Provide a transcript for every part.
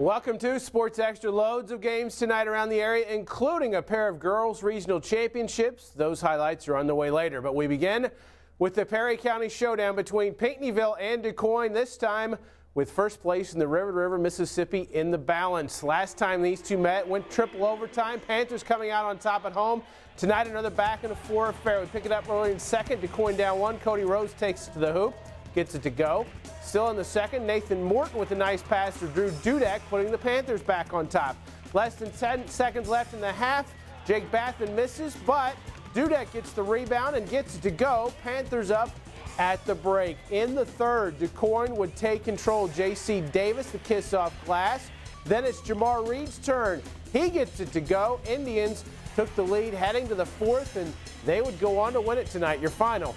Welcome to Sports Extra. Loads of games tonight around the area, including a pair of girls regional championships. Those highlights are on the way later, but we begin with the Perry County showdown between Pinckneyville and Quoin, this time with first place in the River to River, Mississippi in the balance. Last time these two met, went triple overtime. Panthers coming out on top at home. Tonight another back and a four affair. We pick it up early in second. Quoin down one. Cody Rose takes it to the hoop, gets it to go. Still in the second, Nathan Morton with a nice pass to Drew Dudek, putting the Panthers back on top. Less than 10 seconds left in the half. Jake Bathman misses, but Dudek gets the rebound and gets it to go. Panthers up at the break. In the third, Quoin would take control. J.C. Davis, the kiss-off glass. Then it's Jamar Reed's turn. He gets it to go. Indians took the lead heading to the fourth, and they would go on to win it tonight. Your final,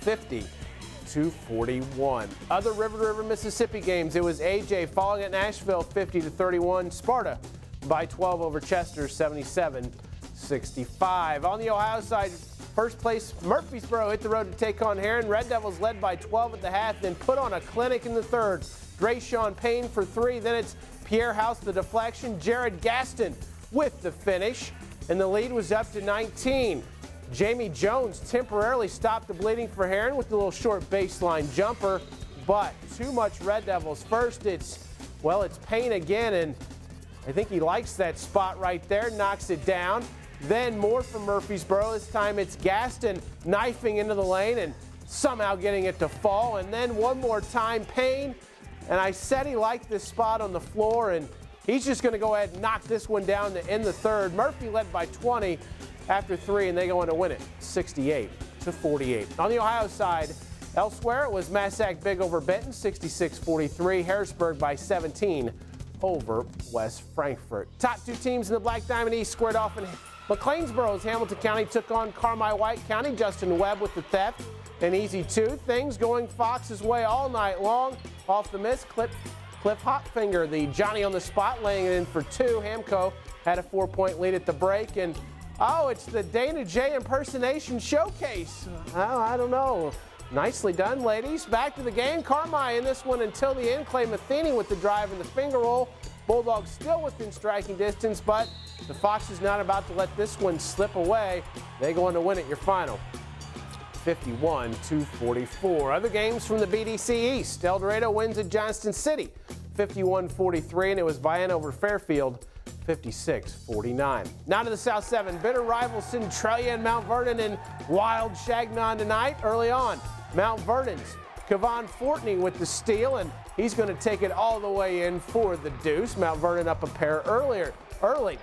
50-41. Other River to River, Mississippi games. It was A.J. falling at Nashville, 50-31. Sparta by 12 over Chester, 77-65. On the Ohio side, first place Murphysboro hit the road to take on Herrin. Red Devils led by 12 at the half, then put on a clinic in the third. Drayshawn Payne for three. Then it's Pierre House, the deflection. Jared Gaston with the finish, and the lead was up to 19. Jamie Jones temporarily stopped the bleeding for Herrin with the little short baseline jumper, but too much Red Devils. First, it's Payne again, and I think he likes that spot right there, knocks it down. Then more from Murphysboro. This time it's Gaston knifing into the lane and somehow getting it to fall. And then one more time, Payne. And I said he liked this spot on the floor, and he's just going to go ahead and knock this one down to end the third. Murphy led by 20 after three, and they go on to win it 68-48. On the Ohio side, elsewhere, it was Massac Big over Benton, 66-43. Harrisburg by 17 over West Frankfort. Top two teams in the Black Diamond East squared off in McLeansboro's Hamilton County took on Carmi-White County. Justin Webb with the theft. An easy two. Things going Fox's way all night long. Off the miss, Cliff Hotfinger, the Johnny on the spot, laying it in for two. Hamco had a 4-point lead at the break. And, oh, it's the Dana J impersonation showcase. Oh, I don't know. Nicely done, ladies. Back to the game. Carmi in this one until the end. Clay Matheny with the drive and the finger roll. Bulldogs still within striking distance, but the Foxes not about to let this one slip away. They go on to win it. Your final, 51-44. Other games from the BDC East. El Dorado wins at Johnston City, 51-43, and it was Vienna over Fairfield, 56-49. Now to the South 7. Bitter rivals Centralia and Mount Vernon in wild Shagnon tonight. Early on, Mount Vernon's Kevon Fortney with the steal, and he's going to take it all the way in for the deuce. Mount Vernon up a pair early.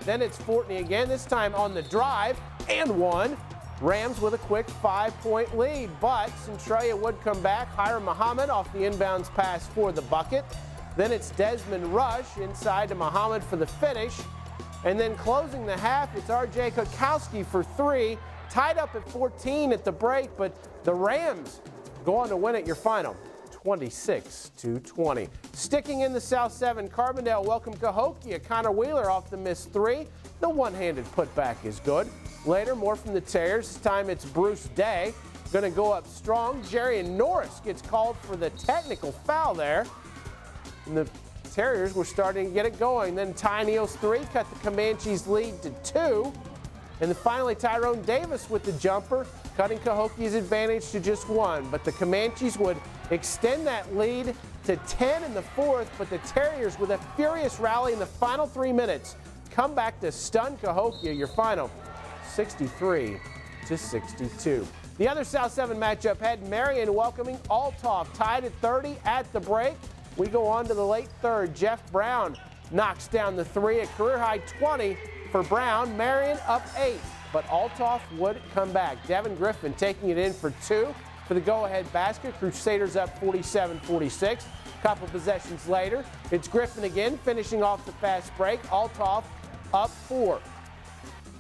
Then it's Fortney again, this time on the drive, and one. Rams with a quick 5-point lead, but Centralia would come back. Hiram Muhammad off the inbounds pass for the bucket. Then it's Desmond Rush inside to Muhammad for the finish. And then closing the half, it's R.J. Kukowski for three. Tied up at 14 at the break, but the Rams go on to win it. Your final, 26-20. Sticking in the South 7, Carbondale welcome Cahokia. Connor Wheeler off the missed three. The one-handed putback is good. Later, more from the Terriers. This time it's Bruce Day. Going to go up strong. Jerian Norris gets called for the technical foul there. And the Terriers were starting to get it going. Then Ty Neal's three cut the Comanches' lead to 2. And then finally Tyrone Davis with the jumper, cutting Cahokia's advantage to just 1. But the Comanches would extend that lead to 10 in the fourth, but the Terriers, with a furious rally in the final 3 minutes, come back to stun Cahokia. Your final, 63-62. The other South 7 matchup had Marion welcoming Althoff, tied at 30 at the break. We go on to the late third. Jeff Brown knocks down the three, a career-high 20 for Brown. Marion up 8, but Althoff would come back. Devin Griffin taking it in for 2 for the go-ahead basket. Crusaders up 47-46. Couple possessions later, it's Griffin again finishing off the fast break. Althoff up 4.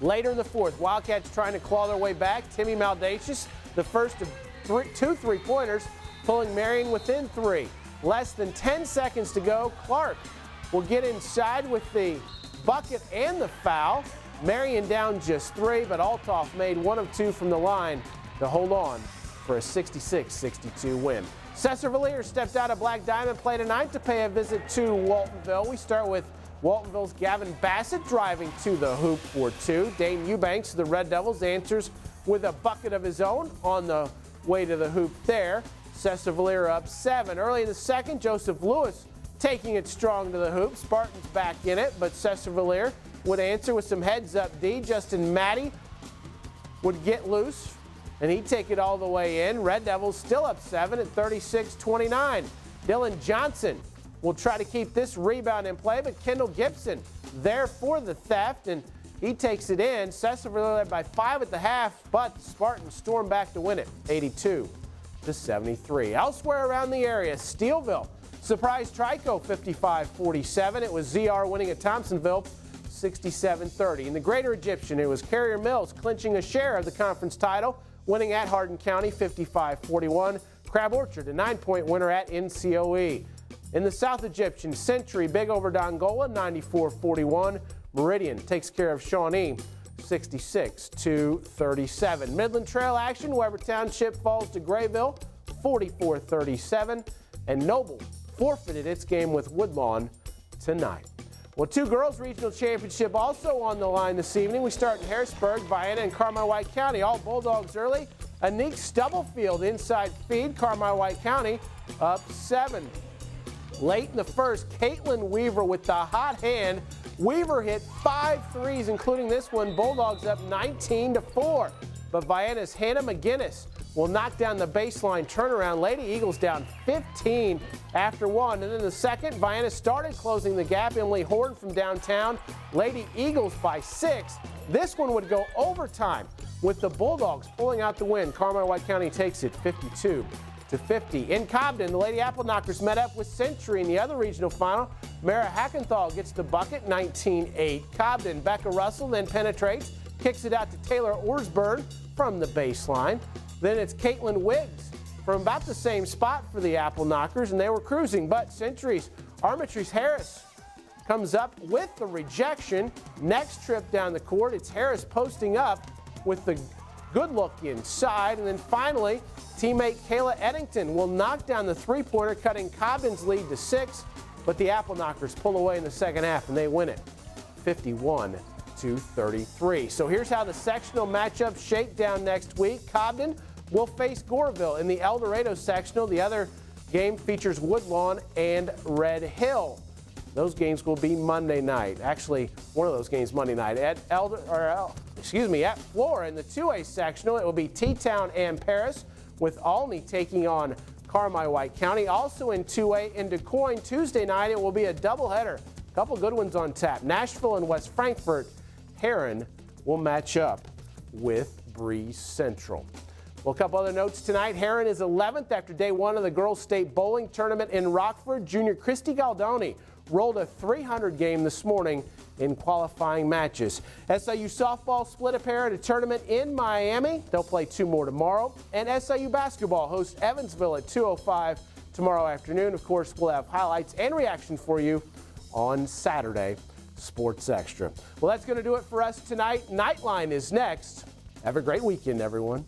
Later in the fourth, Wildcats trying to claw their way back. Timmy Maldacious, the first of 2 3-pointers, pulling Marion within 3. Less than 10 seconds to go. Clark will get inside with the bucket and the foul. Marion down just 3, but Althoff made 1 of 2 from the line to hold on for a 66-62 win. Sesser-Valier stepped out of Black Diamond play tonight to pay a visit to Waltonville. We start with Waltonville's Gavin Bassett driving to the hoop for two. Dane Eubanks of the Red Devils answers with a bucket of his own on the way to the hoop there. Sesser-Valier up 7. Early in the second, Joseph Lewis taking it strong to the hoop. Spartans back in it, but Sesser-Valier would answer with some heads-up D. Justin Matty would get loose, and he'd take it all the way in. Red Devils still up 7 at 36-29. Dylan Johnson will try to keep this rebound in play, but Kendall Gibson there for the theft, and he takes it in. Sesser-Valier led by 5 at the half, but Spartans storm back to win it, 82-73. Elsewhere around the area, Steelville surprised Trico 55-47. It was ZR winning at Thompsonville 67-30. In the Greater Egyptian, it was Carrier Mills clinching a share of the conference title, winning at Hardin County 55-41. Crab Orchard, a 9-point winner at NCOE. In the South Egyptian, Century big over Dongola 94-41. Marion takes care of Shawnee 66-37. Midland Trail action, Weber Township falls to Grayville 44-37. And Noble forfeited its game with Woodlawn tonight. Well, two girls regional championship also on the line this evening. We start in Harrisburg, Vienna and Carmi-White County. All Bulldogs early. Anique Stubblefield inside feed. Carmi-White County up 7. Late in the first, Caitlin Weaver with the hot hand. Weaver hit 5 threes, including this one. Bulldogs up 19-4. But Vienna's Hannah McGinnis will knock down the baseline turnaround. Lady Eagles down 15 after 1. And then the second, Vienna started closing the gap. Emily Horton from downtown. Lady Eagles by 6. This one would go overtime with the Bulldogs pulling out the win. Carmi-White County takes it 52-50. In Cobden, the Lady Apple Knockers met up with Century in the other regional final. Mara Hackenthal gets the bucket, 19-8. Cobden, Becca Russell then penetrates, kicks it out to Taylor Orsburn from the baseline. Then it's Caitlin Wiggs from about the same spot for the Apple Knockers, and they were cruising. But Century's Armitrice Harris comes up with the rejection. Next trip down the court, it's Harris posting up with the good look inside. And then finally, teammate Kayla Eddington will knock down the three-pointer, cutting Cobden's lead to 6. But the Apple Knockers pull away in the second half, and they win it 51-33. So here's how the sectional matchups shake down next week. Cobden will face Goreville in the El Dorado sectional. The other game features Woodlawn and Red Hill. Those games will be Monday night. Actually, one of those games Monday night at Flora in the 2A sectional. It will be T-Town and Paris, with Alney taking on Carmi-White County. Also in 2A in Quoin Tuesday night, it will be a doubleheader. A couple good ones on tap. Nashville and West Frankfort. Herrin will match up with Breeze Central. Well, a couple other notes tonight. Herrin is 11th after day 1 of the Girls State Bowling Tournament in Rockford. Junior Christy Galdoni rolled a 300 game this morning in qualifying matches. SIU softball split a pair at a tournament in Miami. They'll play 2 more tomorrow. And SIU basketball hosts Evansville at 2:05 tomorrow afternoon. Of course, we'll have highlights and reaction for you on Saturday Sports Extra. Well, that's going to do it for us tonight. Nightline is next. Have a great weekend, everyone.